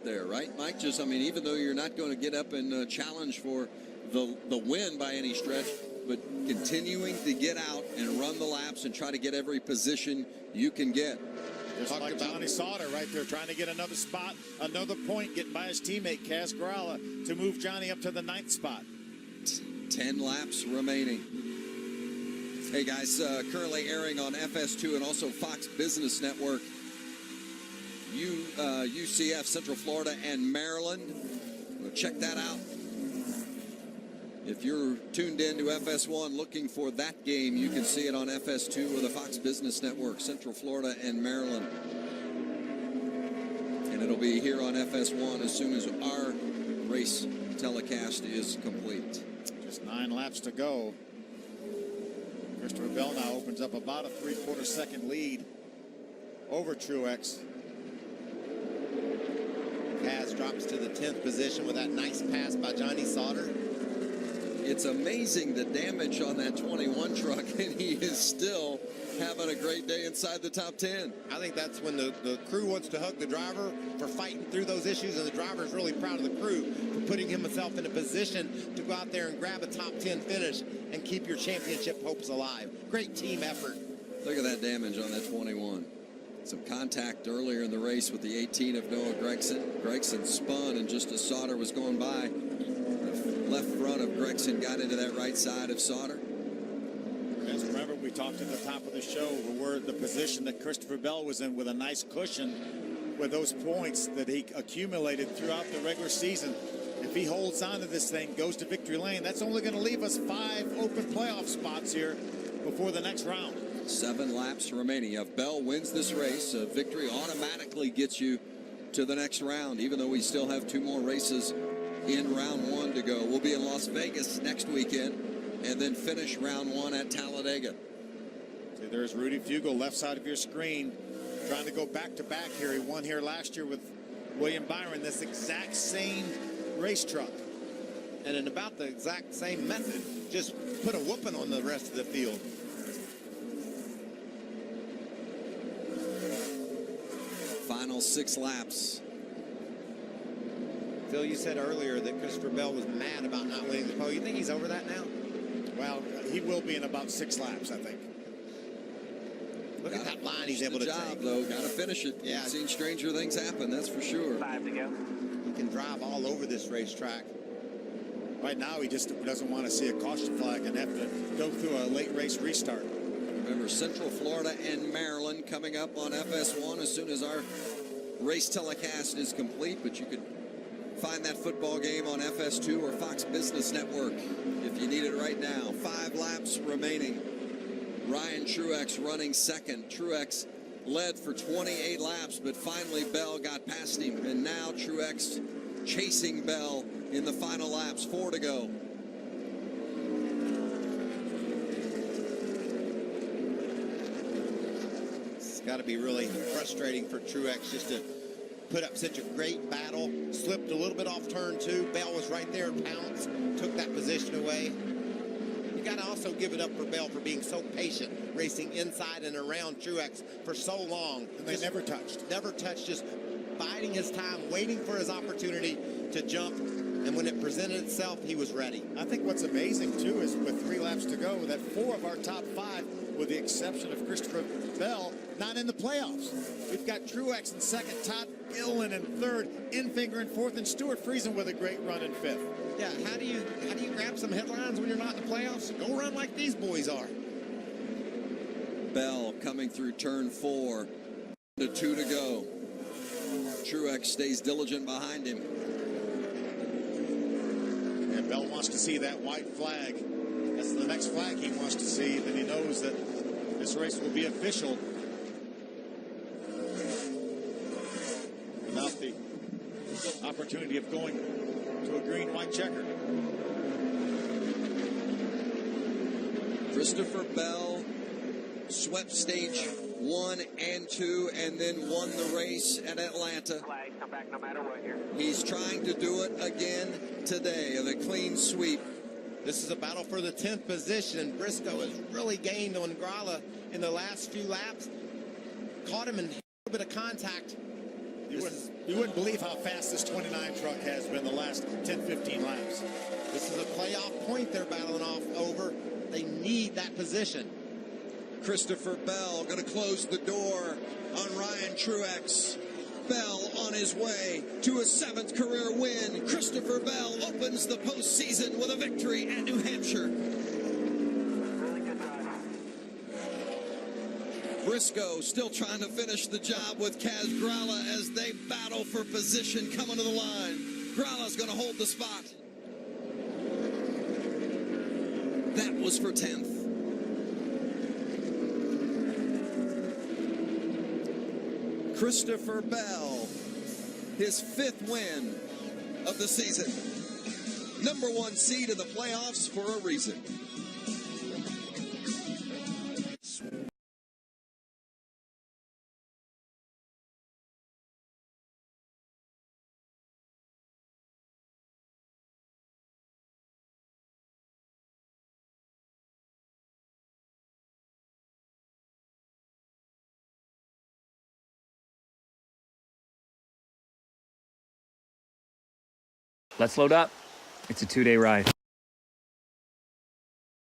out there, right, Mike? Just, I mean, even though you're not going to get up and challenge for the win by any stretch, but continuing to get out and run the laps and try to get every position you can get. Just like Johnny Sauter right there, trying to get another spot, another point, getting by his teammate, Cas Gralla, to move Johnny up to the 9th spot. 10 laps remaining. Hey, guys, currently airing on FS2 and also Fox Business Network, UCF, Central Florida, and Maryland. We'll check that out. If you're tuned in to FS1 looking for that game, you can see it on FS2 or the Fox Business Network, Central Florida and Maryland. And it'll be here on FS1 as soon as our race telecast is complete. Just 9 laps to go. Christopher Bell now opens up about a 3/4 second lead over Truex. Cas drops to the 10th position with that nice pass by Johnny Sauter. It's amazing the damage on that 21 truck, and he is still having a great day inside the top 10. I think that's when the crew wants to hug the driver for fighting through those issues, and the driver is really proud of the crew for putting himself in a position to go out there and grab a top 10 finish and keep your championship hopes alive. Great team effort. Look at that damage on that 21. Some contact earlier in the race with the 18 of Noah Gragson. Gragson spun, and just as Sauter was going by, the left front of Gragson got into that right side of Sauter. As remember, we talked at the top of the show where the position that Christopher Bell was in with a nice cushion with those points that he accumulated throughout the regular season. If he holds on to this thing, goes to victory lane, that's only going to leave us 5 open playoff spots here before the next round. 7 laps remaining. If Bell wins this race, a victory automatically gets you to the next round, even though we still have 2 more races in round 1 to go. We'll be in Las Vegas next weekend and then finish round 1 at Talladega. See, there's Rudy Fugle, left side of your screen, trying to go back-to-back here. He won here last year with William Byron, this exact same race truck. And in about the exact same method, just put a whooping on the rest of the field. Final 6 laps. Phil, you said earlier that Christopher Bell was mad about not winning the pole. You think he's over that now? Well, he will be in about 6 laps, I think. Look at that line he's able to take. Though, got to finish it. Yeah. I've seen stranger things happen, that's for sure. 5 to go. He can drive all over this racetrack. Right now, he just doesn't want to see a caution flag and have to go through a late race restart. Remember, Central Florida and Maryland coming up on FS1 as soon as our race telecast is complete, but you can find that football game on FS2 or Fox Business Network if you need it right now. 5 laps remaining. Ryan Truex running second. Truex led for 28 laps, but finally Bell got past him, and now Truex chasing Bell in the final laps. 4 to go. It's got to be really frustrating for Truex just to put up such a great battle. Slipped a little bit off turn 2. Bell was right there and pounced, took that position away. You got to also give it up for Bell for being so patient, racing inside and around Truex for so long. And they never touched. Never touched, just biding his time, waiting for his opportunity to jump. And when it presented itself, he was ready. I think what's amazing, too, is with 3 laps to go, that 4 of our top 5, with the exception of Christopher Bell, not in the playoffs. We've got Truex in second, Todd Gilliland in third, Infinger in fourth, and Stuart Friesen with a great run in fifth. Yeah, how do you grab some headlines when you're not in the playoffs? Go run like these boys are. Bell coming through turn 4. 2 to go. Truex stays diligent behind him. And Bell wants to see that white flag. That's the next flag he wants to see. Then he knows that this race will be official. Without the opportunity of going to a green-white checker. Christopher Bell swept stage 1 and 2 and then won the race at Atlanta. Flag, come back no matter what here. He's trying to do it again today, the clean sweep. This is a battle for the 10th position. Briscoe has really gained on Gralla in the last few laps. Caught him in a little bit of contact You wouldn't believe how fast this 29 truck has been the last 10, 15 laps. This is a playoff point they're battling off over. They need that position. Christopher Bell going to close the door on Ryan Truex. Bell on his way to a 7th career win. Christopher Bell opens the postseason with a victory at New Hampshire. Really good drive. Briscoe still trying to finish the job with Kaz Grala as they battle for position coming to the line. Grala's going to hold the spot. That was for 10th. Christopher Bell, his 5th win of the season. Number 1 seed in the playoffs for a reason. Let's load up. It's a 2-day ride.